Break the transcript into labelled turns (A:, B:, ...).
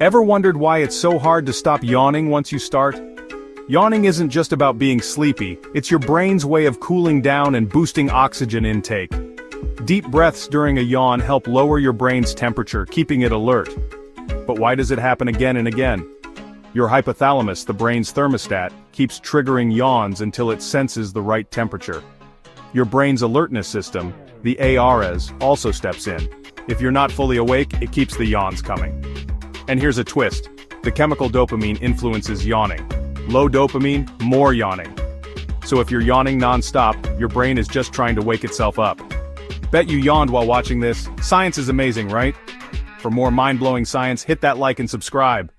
A: Ever wondered why it's so hard to stop yawning once you start? Yawning isn't just about being sleepy, it's your brain's way of cooling down and boosting oxygen intake. Deep breaths during a yawn help lower your brain's temperature, keeping it alert. But why does it happen again and again? Your hypothalamus, the brain's thermostat, keeps triggering yawns until it senses the right temperature. Your brain's alertness system, the ARS, also steps in. If you're not fully awake, it keeps the yawns coming. And here's a twist. The chemical dopamine influences yawning. Low dopamine, more yawning. So if you're yawning non-stop, your brain is just trying to wake itself up. Bet you yawned while watching this. Science is amazing, right? For more mind-blowing science, hit that like and subscribe.